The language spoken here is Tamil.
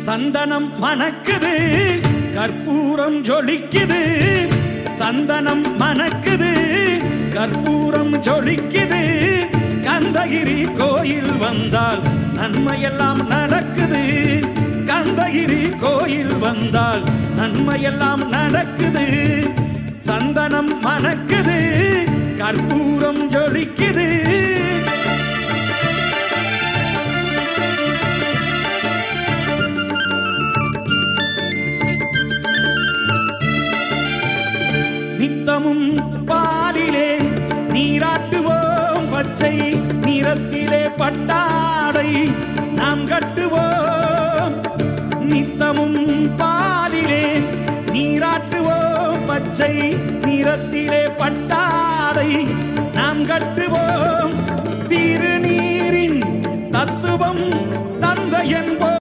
சந்தனம் மணக்குது, கற்பூரம் ஜொலிக்குது. சந்தனம் மணக்குது, கற்பூரம் ஜொலிக்குது. கந்தகிரி கோயில் வந்தால் நன்மையெல்லாம் நடக்குது. கந்தகிரி கோயில் வந்தால் நன்மையெல்லாம் நடக்குது. சந்தனம் மணக்குது, கற்பூரம் ஜொலிக்குது. நித்தமும் பாலிலே நீராட்டுவோம், பச்சை நிறத்திலே பட்டாடை நாம் கட்டுவோம். நித்தமும் பாலிலே நீராட்டுவோம், பச்சை நிறத்திலே பட்டாடை நாம் கட்டுவோம். திருநீரின் தத்துவம் தந்தை என்போம்.